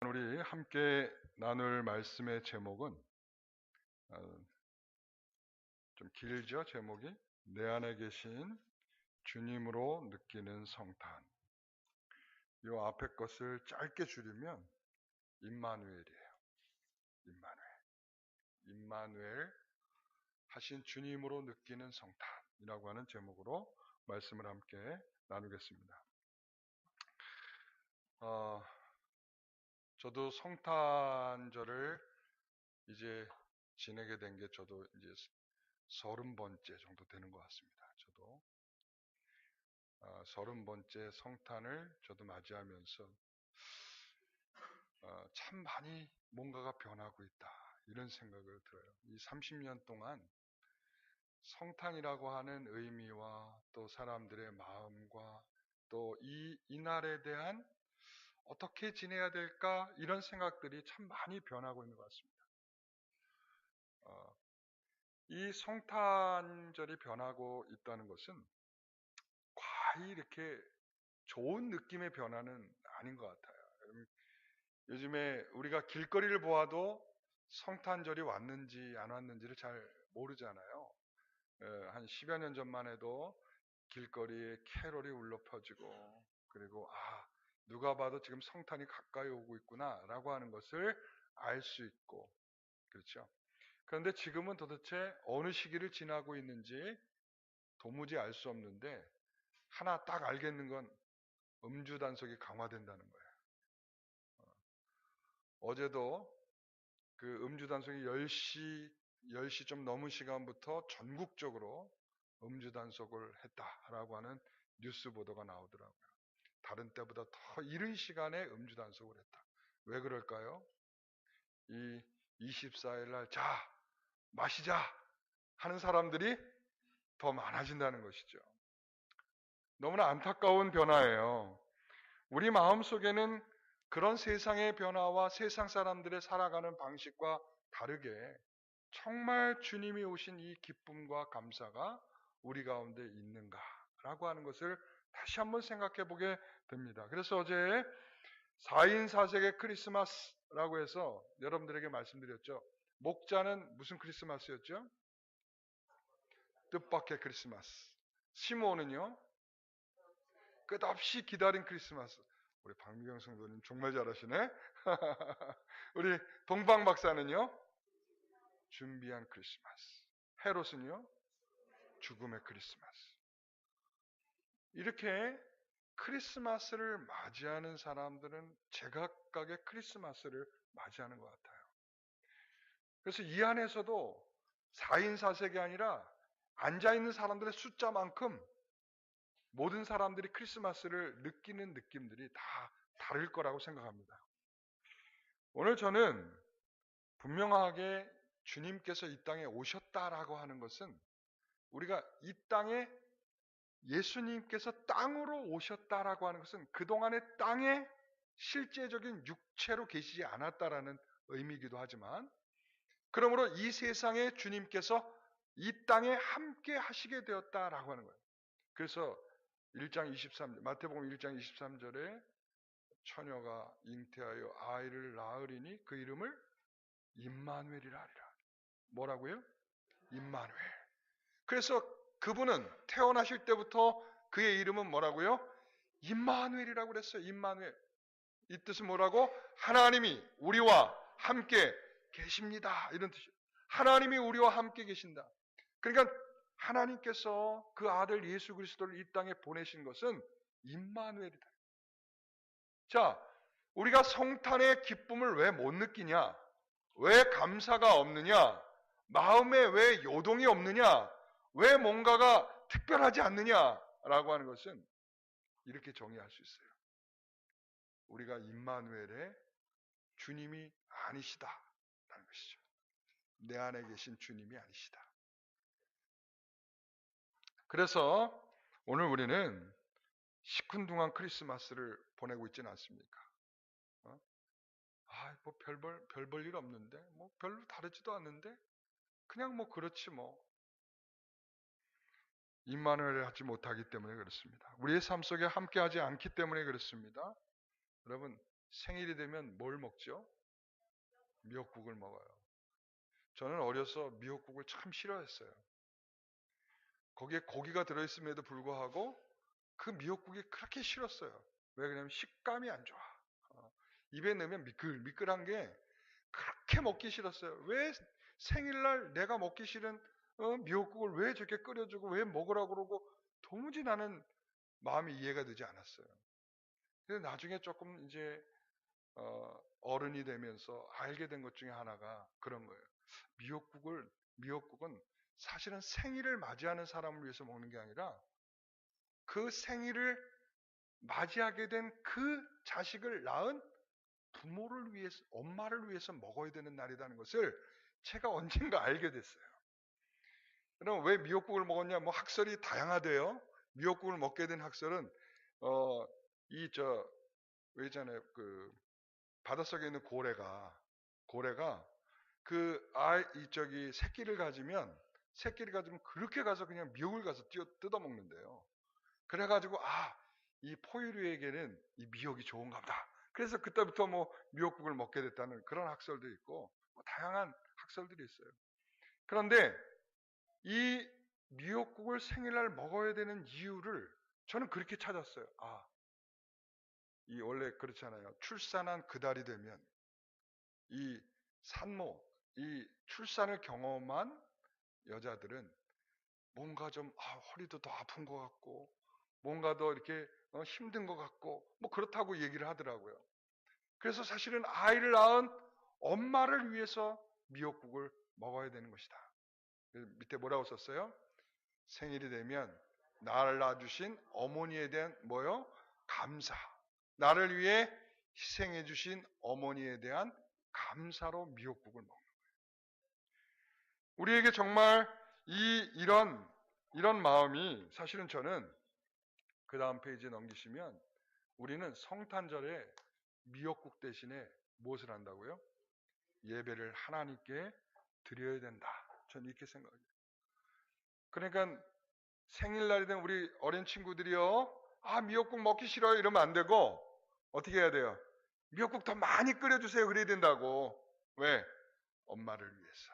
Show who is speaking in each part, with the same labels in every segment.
Speaker 1: 우리 함께 나눌 말씀의 제목은 좀 길죠. 제목이 내 안에 계신 주님으로 느끼는 성탄. 이 앞에 것을 짧게 줄이면 임마누엘이에요. 임마누엘 하신 주님으로 느끼는 성탄이라고 하는 제목으로 말씀을 함께 나누겠습니다. 저도 성탄절을 이제 지내게 된 게 저도 이제 30번째 정도 되는 것 같습니다. 저도 30번째 성탄을 저도 맞이하면서 참 많이 뭔가가 변하고 있다 이런 생각을 들어요. 이 30년 동안 성탄이라고 하는 의미와 또 사람들의 마음과 또 이날에 대한 어떻게 지내야 될까 이런 생각들이 참 많이 변하고 있는 것 같습니다. 이 성탄절이 변하고 있다는 것은 과히 이렇게 좋은 느낌의 변화는 아닌 것 같아요. 요즘에 우리가 길거리를 보아도 성탄절이 왔는지 안 왔는지를 잘 모르잖아요. 한 10여 년 전만 해도 길거리에 캐롤이 울려 퍼지고 그리고 누가 봐도 지금 성탄이 가까이 오고 있구나 라고 하는 것을 알 수 있고 그렇죠. 그런데 지금은 도대체 어느 시기를 지나고 있는지 도무지 알 수 없는데 하나 딱 알겠는 건 음주 단속이 강화된다는 거예요. 어제도 그 음주 단속이 10시 좀 넘은 시간부터 전국적으로 음주 단속을 했다라고 하는 뉴스 보도가 나오더라고요. 다른 때보다 더 이른 시간에 음주 단속을 했다. 왜 그럴까요? 이 24일 날 자, 마시자 하는 사람들이 더 많아진다는 것이죠. 너무나 안타까운 변화예요. 우리 마음속에는 그런 세상의 변화와 세상 사람들의 살아가는 방식과 다르게 정말 주님이 오신 이 기쁨과 감사가 우리 가운데 있는가라고 하는 것을 다시 한번 생각해 보게 됩니다. 그래서 어제 4인 4색의 크리스마스라고 해서 여러분들에게 말씀드렸죠. 목자는 무슨 크리스마스였죠? 뜻밖의 크리스마스. 시몬은요? 끝없이 기다린 크리스마스. 우리 박미경 성도님 정말 잘하시네. 우리 동방 박사는요? 준비한 크리스마스. 헤롯은요? 죽음의 크리스마스. 이렇게 크리스마스를 맞이하는 사람들은 제각각의 크리스마스를 맞이하는 것 같아요. 그래서 이 안에서도 4인 4색이 아니라 앉아있는 사람들의 숫자만큼 모든 사람들이 크리스마스를 느끼는 느낌들이 다 다를 거라고 생각합니다. 오늘 저는 분명하게 주님께서 이 땅에 오셨다라고 하는 것은 우리가 이 땅에 예수님께서 땅으로 오셨다라고 하는 것은 그동안의 땅에 실제적인 육체로 계시지 않았다라는 의미이기도 하지만 그러므로 이 세상에 주님께서 이 땅에 함께 하시게 되었다라고 하는 거예요. 그래서 1장 23절 마태복음 1장 23절에 처녀가 잉태하여 아이를 낳으리니 그 이름을 임마누엘이라 하리라. 뭐라고요? 임마누엘. 그래서 그분은 태어나실 때부터 그의 이름은 뭐라고요? 임마누엘이라고 그랬어요. 임마누엘. 이 뜻은 뭐라고? 하나님이 우리와 함께 계십니다. 이런 뜻이에요. 하나님이 우리와 함께 계신다. 그러니까 하나님께서 그 아들 예수 그리스도를 이 땅에 보내신 것은 임마누엘이다. 자, 우리가 성탄의 기쁨을 왜 못 느끼냐? 왜 감사가 없느냐? 마음에 왜 요동이 없느냐? 왜 뭔가가 특별하지 않느냐라고 하는 것은 이렇게 정의할 수 있어요. 우리가 임마누엘의 주님이 아니시다라는 것이죠. 내 안에 계신 주님이 아니시다. 그래서 오늘 우리는 시큰둥한 크리스마스를 보내고 있지는 않습니까? 뭐 별 볼 일 없는데, 뭐 별로 다르지도 않는데, 그냥 뭐 그렇지 뭐. 임마누엘을 하지 못하기 때문에 그렇습니다. 우리의 삶 속에 함께하지 않기 때문에 그렇습니다. 여러분 생일이 되면 뭘 먹죠? 미역국을 먹어요. 저는 어려서 미역국을 참 싫어했어요. 거기에 고기가 들어있음에도 불구하고 그 미역국이 그렇게 싫었어요. 왜 그러냐면 식감이 안 좋아. 입에 넣으면 미끌미끌한 게 그렇게 먹기 싫었어요. 왜 생일날 내가 먹기 싫은 미역국을 왜 저렇게 끓여주고 왜 먹으라고 그러고 도무지 나는 마음이 이해가 되지 않았어요. 근데 나중에 조금 이제 어른이 되면서 알게 된 것 중에 하나가 그런 거예요. 미역국은 사실은 생일을 맞이하는 사람을 위해서 먹는 게 아니라 그 생일을 맞이하게 된 그 자식을 낳은 부모를 위해서, 엄마를 위해서 먹어야 되는 날이라는 것을 제가 언젠가 알게 됐어요. 그럼 왜 미역국을 먹었냐? 뭐 학설이 다양하대요. 미역국을 먹게 된 학설은 왜 있잖아요. 그 바닷속에 있는 고래가 새끼를 가지면 그렇게 가서 그냥 미역을 가서 뜯어 먹는데요. 그래가지고 이 포유류에게는 이 미역이 좋은가 보다. 그래서 그때부터 뭐 미역국을 먹게 됐다는 그런 학설도 있고 뭐 다양한 학설들이 있어요. 그런데 이 미역국을 생일날 먹어야 되는 이유를 저는 그렇게 찾았어요. 이 원래 그렇잖아요. 출산한 그달이 되면 이 산모, 이 출산을 경험한 여자들은 뭔가 좀 허리도 더 아픈 것 같고 뭔가 더 이렇게 힘든 것 같고 뭐 그렇다고 얘기를 하더라고요. 그래서 사실은 아이를 낳은 엄마를 위해서 미역국을 먹어야 되는 것이다. 밑에 뭐라고 썼어요? 생일이 되면 나를 낳아주신 어머니에 대한 감사. 나를 위해 희생해 주신 어머니에 대한 감사로 미역국을 먹는 거예요. 우리에게 정말 이런 마음이 사실은 저는 그 다음 페이지 넘기시면 우리는 성탄절에 미역국 대신에 무엇을 한다고요? 예배를 하나님께 드려야 된다. 저는 이렇게 생각해요. 그러니까 생일날이 된 우리 어린 친구들이요. 미역국 먹기 싫어요. 이러면 안 되고 어떻게 해야 돼요? 미역국 더 많이 끓여주세요. 그래야 된다고. 왜? 엄마를 위해서.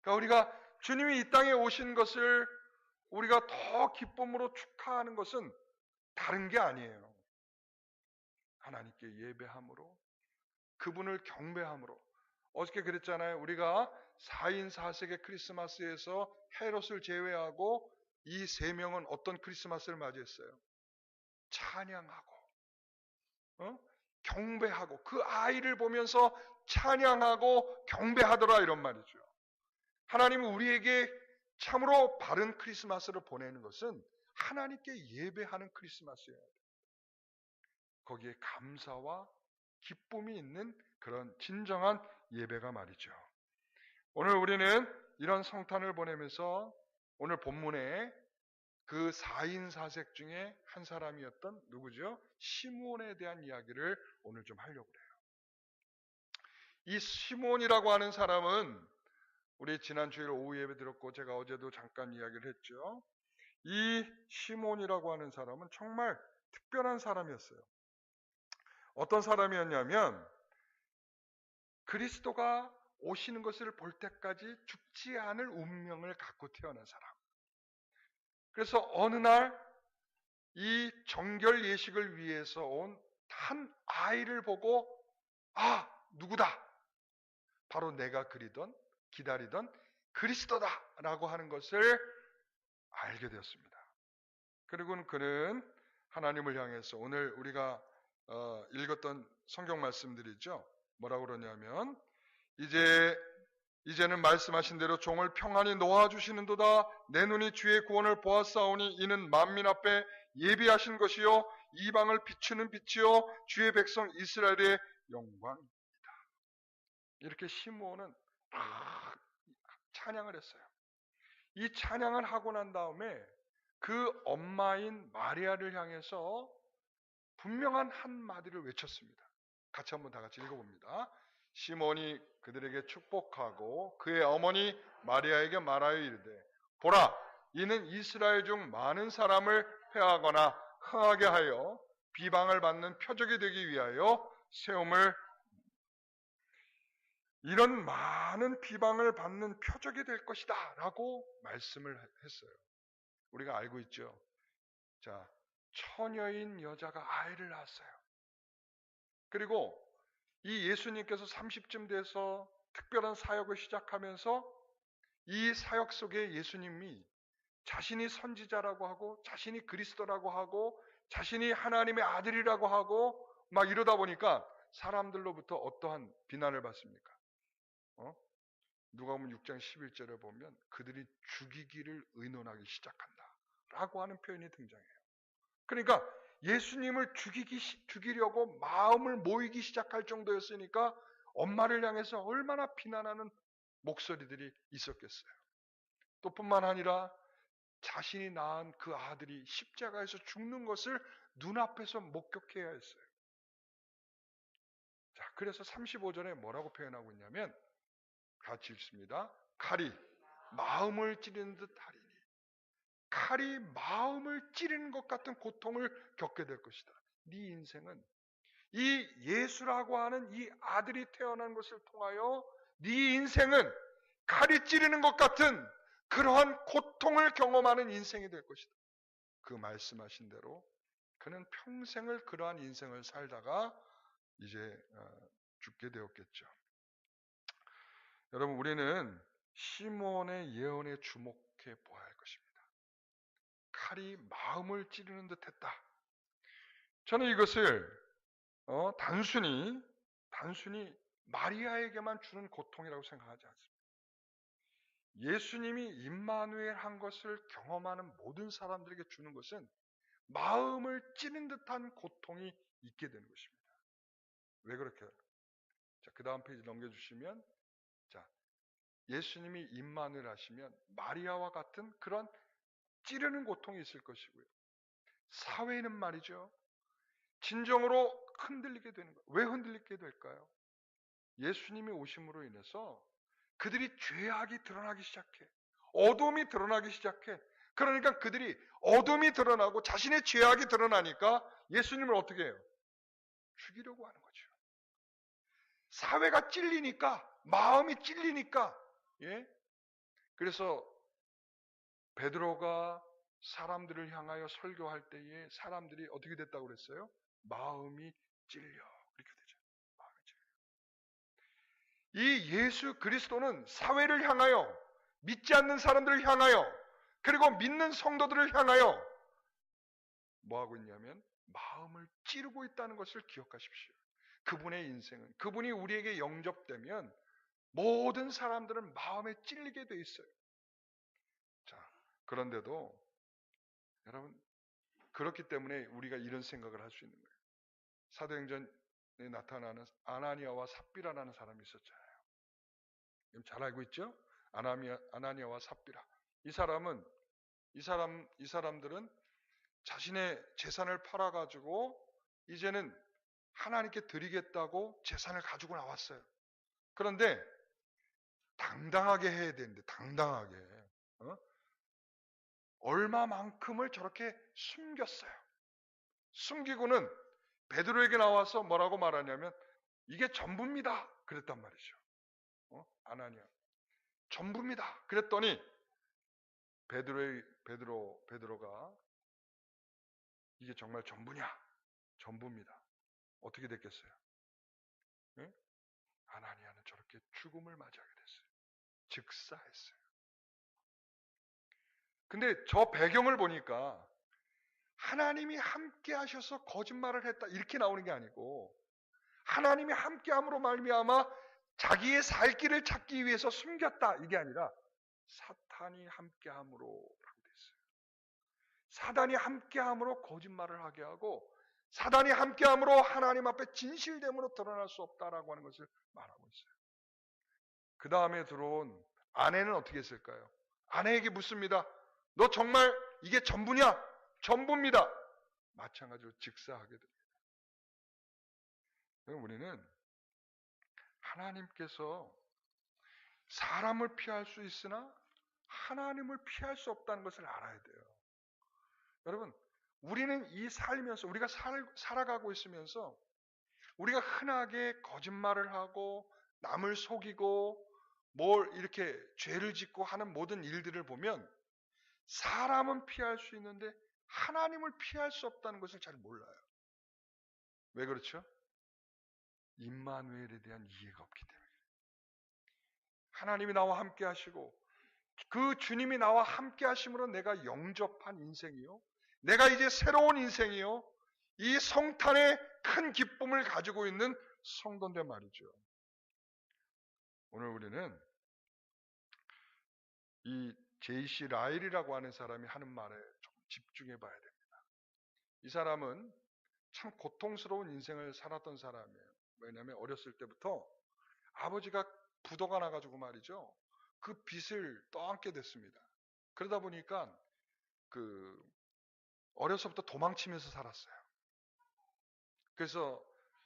Speaker 1: 그러니까 우리가 주님이 이 땅에 오신 것을 우리가 더 기쁨으로 축하하는 것은 다른 게 아니에요. 하나님께 예배함으로 그분을 경배함으로 어저께 그랬잖아요. 우리가 4인 4색의 크리스마스에서 헤롯을 제외하고 이 세 명은 어떤 크리스마스를 맞이했어요? 찬양하고 경배하고 그 아이를 보면서 찬양하고 경배하더라 이런 말이죠. 하나님은 우리에게 참으로 바른 크리스마스를 보내는 것은 하나님께 예배하는 크리스마스예요. 거기에 감사와 기쁨이 있는 그런 진정한 예배가 말이죠. 오늘 우리는 이런 성탄을 보내면서 오늘 본문에 그 4인 4색 중에 한 사람이었던 누구죠? 시므온에 대한 이야기를 오늘 좀 하려고 해요. 이 시므온이라고 하는 사람은 우리 지난 주일 오후 예배 들었고 제가 어제도 잠깐 이야기를 했죠. 이 시므온이라고 하는 사람은 정말 특별한 사람이었어요. 어떤 사람이었냐면 그리스도가 오시는 것을 볼 때까지 죽지 않을 운명을 갖고 태어난 사람. 그래서 어느 날 이 정결 예식을 위해서 온 한 아이를 보고 누구다. 바로 내가 기다리던 그리스도다라고 하는 것을 알게 되었습니다. 그리고는 그는 하나님을 향해서 오늘 우리가 읽었던 성경 말씀들이죠. 뭐라고 그러냐면 이제는 말씀하신 대로 종을 평안히 놓아주시는도다. 내 눈이 주의 구원을 보았사오니 이는 만민 앞에 예비하신 것이요 이방을 비추는 빛이요 주의 백성 이스라엘의 영광입니다. 이렇게 시므온은 찬양을 했어요. 이 찬양을 하고 난 다음에 그 엄마인 마리아를 향해서 분명한 한마디를 외쳤습니다. 같이 한번 다 같이 읽어봅니다. 시몬이 그들에게 축복하고 그의 어머니 마리아에게 말하여 이르되 보라 이는 이스라엘 중 많은 사람을 패하거나 흥하게 하여 비방을 받는 표적이 되기 위하여 세움을, 이런 많은 비방을 받는 표적이 될 것이다 라고 말씀을 했어요. 우리가 알고 있죠. 자, 처녀인 여자가 아이를 낳았어요. 그리고 이 예수님께서 30쯤 돼서 특별한 사역을 시작하면서 이 사역 속에 예수님이 자신이 선지자라고 하고 자신이 그리스도라고 하고 자신이 하나님의 아들이라고 하고 막 이러다 보니까 사람들로부터 어떠한 비난을 받습니까? 누가복음 6장 11절에 보면 그들이 죽이기를 의논하기 시작한다 라고 하는 표현이 등장해요. 그러니까 예수님을 죽이려고 마음을 모이기 시작할 정도였으니까 엄마를 향해서 얼마나 비난하는 목소리들이 있었겠어요. 또 뿐만 아니라 자신이 낳은 그 아들이 십자가에서 죽는 것을 눈앞에서 목격해야 했어요. 자, 그래서 35절에 뭐라고 표현하고 있냐면 같이 읽습니다. 칼이 마음을 찌르는 듯 하리니, 칼이 마음을 찌르는 것 같은 고통을 겪게 될 것이다. 네 인생은 이 예수라고 하는 이 아들이 태어난 것을 통하여 네 인생은 칼이 찌르는 것 같은 그러한 고통을 경험하는 인생이 될 것이다. 그 말씀하신 대로 그는 평생을 그러한 인생을 살다가 이제 죽게 되었겠죠. 여러분, 우리는 시몬의 예언에 주목해 보아야 할 것입니다. 칼이 마음을 찌르는 듯 했다. 저는 이것을 단순히 마리아에게만 주는 고통이라고 생각하지 않습니다. 예수님이 임마누엘 한 것을 경험하는 모든 사람들에게 주는 것은 마음을 찌는 듯한 고통이 있게 되는 것입니다. 왜 그렇게? 자, 그 다음 페이지 넘겨주시면, 자, 예수님이 임마누엘 하시면 마리아와 같은 그런 찌르는 고통이 있을 것이고요. 사회는 말이죠. 진정으로 흔들리게 되는 거예요. 왜 흔들리게 될까요? 예수님이 오심으로 인해서 그들이 죄악이 드러나기 시작해. 어둠이 드러나기 시작해. 그러니까 그들이 어둠이 드러나고 자신의 죄악이 드러나니까 예수님을 어떻게 해요? 죽이려고 하는 거죠. 사회가 찔리니까, 마음이 찔리니까, 예? 그래서 베드로가 사람들을 향하여 설교할 때에 사람들이 어떻게 됐다고 그랬어요? 마음이 찔려. 이렇게 되죠. 마음이 찔려. 이 예수 그리스도는 사회를 향하여, 믿지 않는 사람들을 향하여, 그리고 믿는 성도들을 향하여 뭐 하고 있냐면 마음을 찌르고 있다는 것을 기억하십시오. 그분의 인생은, 그분이 우리에게 영접되면 모든 사람들은 마음에 찔리게 돼 있어요. 자, 그런데도 여러분, 그렇기 때문에 우리가 이런 생각을 할 수 있는 거예요. 사도행전에 나타나는 아나니아와 삽비라라는 사람이 있었잖아요. 잘 알고 있죠? 아나니아와 삽비라. 이 사람들은 자신의 재산을 팔아가지고 이제는 하나님께 드리겠다고 재산을 가지고 나왔어요. 그런데 당당하게 해야 되는데, 당당하게. 얼마만큼을 저렇게 숨겼어요. 숨기고는 베드로에게 나와서 뭐라고 말하냐면 이게 전부입니다. 그랬단 말이죠. 아나니아. 전부입니다. 그랬더니 베드로가 이게 정말 전부냐? 전부입니다. 어떻게 됐겠어요? 예? 아나니아는 저렇게 죽음을 맞이하게 됐어요. 즉사했어요. 근데 저 배경을 보니까 하나님이 함께 하셔서 거짓말을 했다 이렇게 나오는 게 아니고 하나님이 함께함으로 말미암아 자기의 살 길을 찾기 위해서 숨겼다 이게 아니라 사탄이 함께함으로 라고 됐어요. 사단이 함께함으로 거짓말을 하게 하고 사단이 함께함으로 하나님 앞에 진실됨으로 드러날 수 없다라고 하는 것을 말하고 있어요. 그 다음에 들어온 아내는 어떻게 했을까요? 아내에게 묻습니다. 너 정말 이게 전부냐? 전부입니다. 마찬가지로 즉사하게 됩니다. 우리는 하나님께서 사람을 피할 수 있으나 하나님을 피할 수 없다는 것을 알아야 돼요. 여러분, 우리는 이 살면서 우리가 살아가고 있으면서 우리가 흔하게 거짓말을 하고 남을 속이고 뭘 이렇게 죄를 짓고 하는 모든 일들을 보면 사람은 피할 수 있는데 하나님을 피할 수 없다는 것을 잘 몰라요. 왜 그렇죠? 임마누엘에 대한 이해가 없기 때문에. 하나님이 나와 함께 하시고 그 주님이 나와 함께 하심으로 내가 영접한 인생이요. 내가 이제 새로운 인생이요. 이 성탄의 큰 기쁨을 가지고 있는 성도인데 말이죠. 오늘 우리는 이 J.C. 라일이라고 하는 사람이 하는 말에 좀 집중해 봐야 됩니다. 이 사람은 참 고통스러운 인생을 살았던 사람이에요. 왜냐하면 어렸을 때부터 아버지가 부도가 나가지고 말이죠. 그 빚을 떠안게 됐습니다. 그러다 보니까 어려서부터 도망치면서 살았어요. 그래서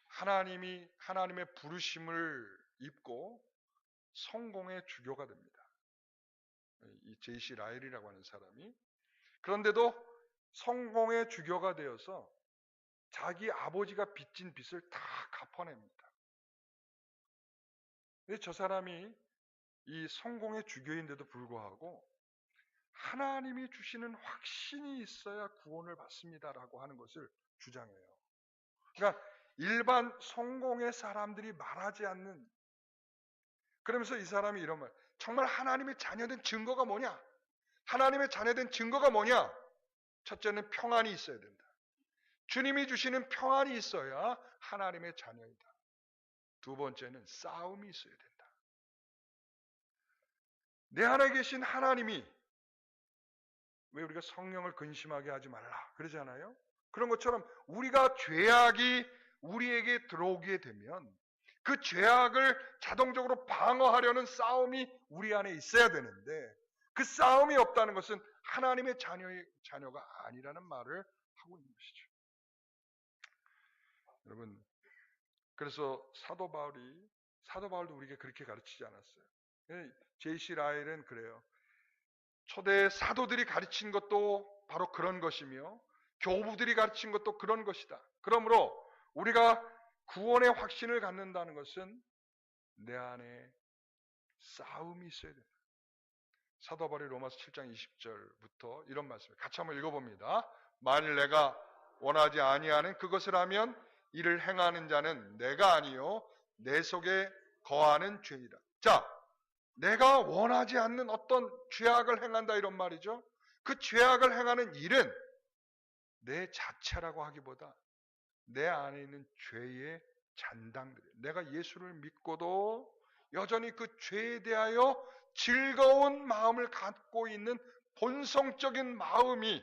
Speaker 1: 하나님의 부르심을 입고 성공의 주교가 됩니다. 이 J.C. 라일이라고 하는 사람이. 그런데도 성공의 주교가 되어서 자기 아버지가 빚진 빚을 다 갚아냅니다. 근데 저 사람이 이 성공의 주교인데도 불구하고 하나님이 주시는 확신이 있어야 구원을 받습니다라고 하는 것을 주장해요. 그러니까 일반 성공의 사람들이 말하지 않는, 그러면서 이 사람이 이런 말, 정말 하나님의 자녀된 증거가 뭐냐? 하나님의 자녀된 증거가 뭐냐? 첫째는 평안이 있어야 된다. 주님이 주시는 평안이 있어야 하나님의 자녀이다. 두 번째는 싸움이 있어야 된다. 내 안에 계신 하나님이, 왜 우리가 성령을 근심하게 하지 말라 그러잖아요? 그런 것처럼 우리가 죄악이 우리에게 들어오게 되면 그 죄악을 자동적으로 방어하려는 싸움이 우리 안에 있어야 되는데 그 싸움이 없다는 것은 하나님의 자녀가 아니라는 말을 하고 있는 것이죠. 여러분, 그래서 사도 바울도 우리에게 그렇게 가르치지 않았어요. J.C. 라일은 그래요. 초대 사도들이 가르친 것도 바로 그런 것이며 교부들이 가르친 것도 그런 것이다. 그러므로 우리가 구원의 확신을 갖는다는 것은 내 안에 싸움이 있어야 된다. 사도 바울이 로마서 7장 20절부터 이런 말씀을 같이 한번 읽어봅니다. 만일 내가 원하지 아니하는 그것을 하면 이를 행하는 자는 내가 아니요 내 속에 거하는 죄이라. 자, 내가 원하지 않는 어떤 죄악을 행한다 이런 말이죠. 그 죄악을 행하는 일은 내 자체라고 하기보다 내 안에 있는 죄의 잔당들이에요. 내가 예수를 믿고도 여전히 그 죄에 대하여 즐거운 마음을 갖고 있는 본성적인 마음이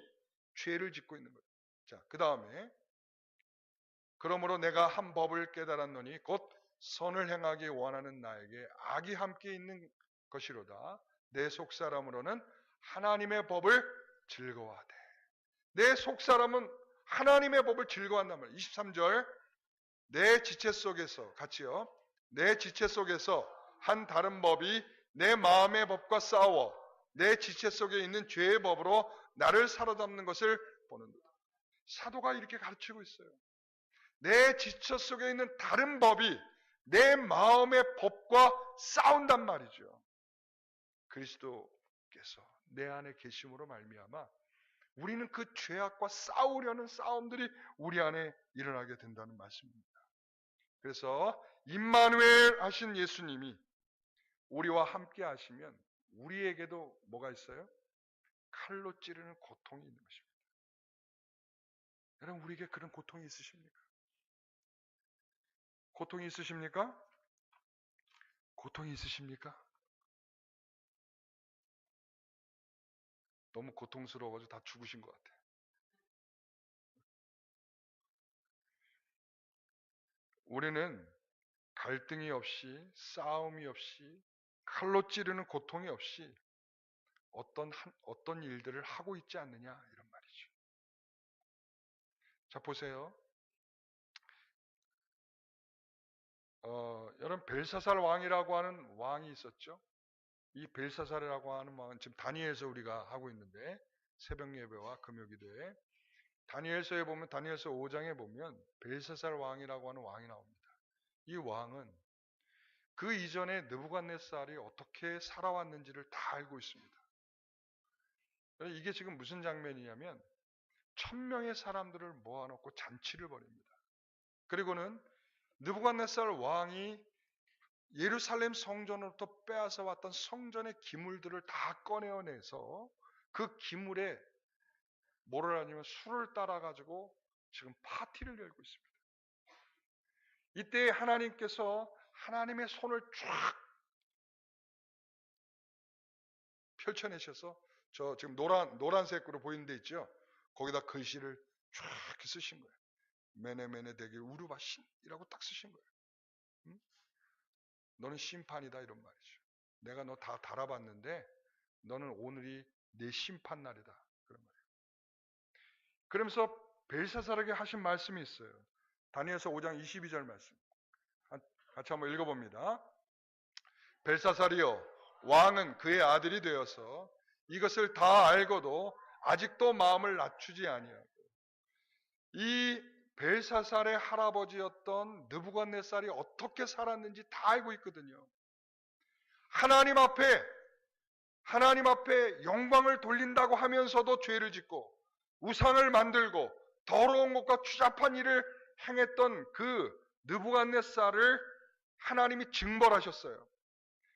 Speaker 1: 죄를 짓고 있는 거예요. 자, 그 다음에 그러므로 내가 한 법을 깨달았노니 곧 선을 행하기 원하는 나에게 악이 함께 있는 것이로다. 내 속사람으로는 하나님의 법을 즐거워하되. 내 속사람은 하나님의 법을 즐거워한단 말이에요. 23절 내 지체 속에서 같이요. 내 지체 속에서 한 다른 법이 내 마음의 법과 싸워 내 지체 속에 있는 죄의 법으로 나를 사로잡는 것을 보는다. 사도가 이렇게 가르치고 있어요. 내 지체 속에 있는 다른 법이 내 마음의 법과 싸운단 말이죠. 그리스도께서 내 안에 계심으로 말미암아 우리는 그 죄악과 싸우려는 싸움들이 우리 안에 일어나게 된다는 말씀입니다. 그래서 임마누엘 하신 예수님이 우리와 함께 하시면 우리에게도 뭐가 있어요? 칼로 찌르는 고통이 있는 것입니다. 여러분, 우리에게 그런 고통이 있으십니까? 고통이 있으십니까? 고통이 있으십니까? 너무 고통스러워가지고 다 죽으신 것 같아요. 우리는 갈등이 없이, 싸움이 없이, 칼로 찌르는 고통이 없이 어떤 일들을 하고 있지 않느냐 이런 말이죠. 자, 보세요. 여러분 벨사살 왕이라고 하는 왕이 있었죠. 이 벨사살이라고 하는 왕은 지금 다니엘서 우리가 하고 있는데 새벽 예배와 금요 기도에 다니엘서에 보면 다니엘서 5장에 보면 벨사살 왕이라고 하는 왕이 나옵니다. 이 왕은 그 이전에 느부갓네살이 어떻게 살아왔는지를 다 알고 있습니다. 이게 지금 무슨 장면이냐면 1000명의 사람들을 모아놓고 잔치를 벌입니다. 그리고는 느부갓네살 왕이 예루살렘 성전으로부터 빼앗아 왔던 성전의 기물들을 다 꺼내어내서 그 기물에 뭐를 하냐면 술을 따라가지고 지금 파티를 열고 있습니다. 이때 하나님께서 하나님의 손을 쫙 펼쳐내셔서 저 지금 노란색으로 보이는 데 있죠? 거기다 글씨를 쫙 쓰신 거예요. 메네메네 되길 우르바신이라고 딱 쓰신 거예요. 응? 너는 심판이다 이런 말이죠. 내가 너 다 달아봤는데 너는 오늘이 내 심판 날이다. 그런 말이에요. 그러면서 벨사살에게 하신 말씀이 있어요. 다니엘서 5장 22절 말씀. 같이 한번 읽어봅니다. 벨사살이여 왕은 그의 아들이 되어서 이것을 다 알고도 아직도 마음을 낮추지 아니하고 이 벨사살의 할아버지였던 느부갓네살이 어떻게 살았는지 다 알고 있거든요. 하나님 앞에 영광을 돌린다고 하면서도 죄를 짓고 우상을 만들고 더러운 것과 추잡한 일을 행했던 그 느부갓네살을 하나님이 징벌하셨어요.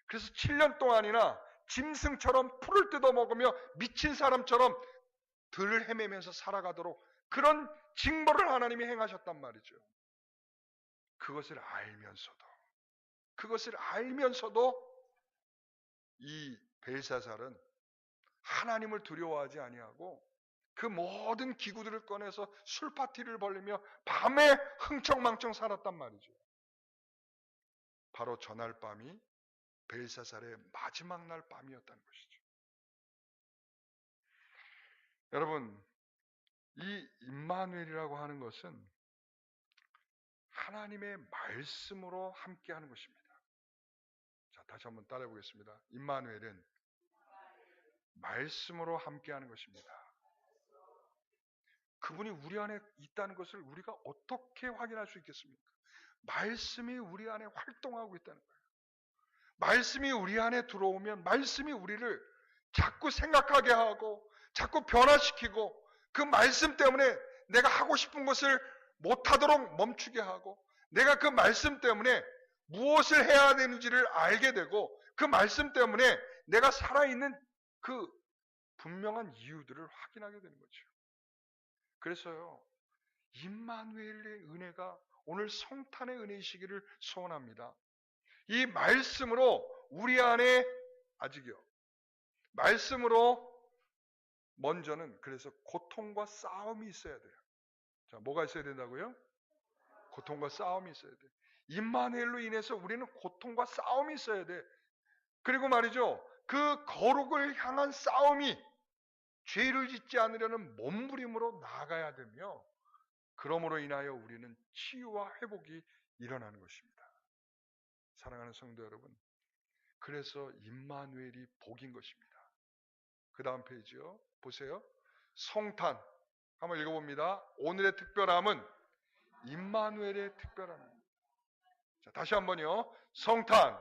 Speaker 1: 그래서 7년 동안이나 짐승처럼 풀을 뜯어먹으며 미친 사람처럼 들을 헤매면서 살아가도록 그런 징벌을 하나님이 행하셨단 말이죠. 그것을 알면서도 이 벨사살은 하나님을 두려워하지 아니하고 그 모든 기구들을 꺼내서 술 파티를 벌리며 밤에 흥청망청 살았단 말이죠. 바로 전날 밤이 벨사살의 마지막 날 밤이었다는 것이죠. 여러분, 이 임마누엘이라고 하는 것은 하나님의 말씀으로 함께하는 것입니다. 자, 다시 한번 따라해 보겠습니다. 임마누엘은 말씀으로 함께하는 것입니다. 그분이 우리 안에 있다는 것을 우리가 어떻게 확인할 수 있겠습니까? 말씀이 우리 안에 활동하고 있다는 거예요. 말씀이 우리 안에 들어오면 말씀이 우리를 자꾸 생각하게 하고 자꾸 변화시키고 그 말씀 때문에 내가 하고 싶은 것을 못하도록 멈추게 하고 내가 그 말씀 때문에 무엇을 해야 되는지를 알게 되고 그 말씀 때문에 내가 살아있는 그 분명한 이유들을 확인하게 되는 거죠. 그래서요, 임마누엘의 은혜가 오늘 성탄의 은혜이시기를 소원합니다. 이 말씀으로 우리 안에 아직이요. 말씀으로 먼저는 그래서 고통과 싸움이 있어야 돼요. 자, 뭐가 있어야 된다고요? 고통과 싸움이 있어야 돼. 임마누엘로 인해서 우리는 고통과 싸움이 있어야 돼. 그리고 말이죠. 그 거룩을 향한 싸움이 죄를 짓지 않으려는 몸부림으로 나아가야 되며 그러므로 인하여 우리는 치유와 회복이 일어나는 것입니다. 사랑하는 성도 여러분, 그래서 임마누엘이 복인 것입니다. 그 다음 페이지요. 보세요. 성탄 한번 읽어봅니다. 오늘의 특별함은 임마누엘의 특별함입니다. 자, 다시 한번요. 성탄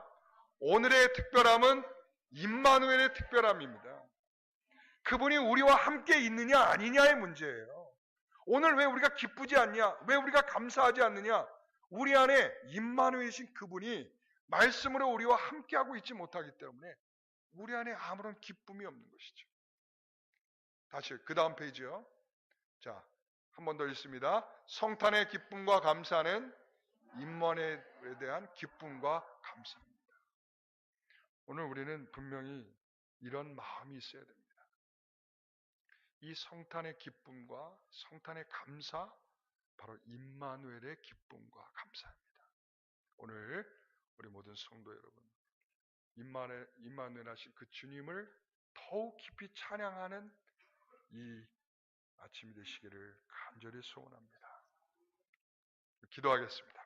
Speaker 1: 오늘의 특별함은 임마누엘의 특별함입니다. 그분이 우리와 함께 있느냐 아니냐의 문제예요. 오늘 왜 우리가 기쁘지 않냐? 왜 우리가 감사하지 않느냐? 우리 안에 임마누엘이신 그분이 말씀으로 우리와 함께하고 있지 못하기 때문에 우리 안에 아무런 기쁨이 없는 것이죠. 다시 그 다음 페이지요. 자, 한 번 더 읽습니다. 성탄의 기쁨과 감사는 임마누엘에 대한 기쁨과 감사입니다. 오늘 우리는 분명히 이런 마음이 있어야 됩니다. 이 성탄의 기쁨과 성탄의 감사, 바로 임마누엘의 기쁨과 감사입니다. 오늘 우리 모든 성도 여러분, 임마누엘 하신 그 주님을 더욱 깊이 찬양하는 이 아침이 되시기를 간절히 소원합니다. 기도하겠습니다.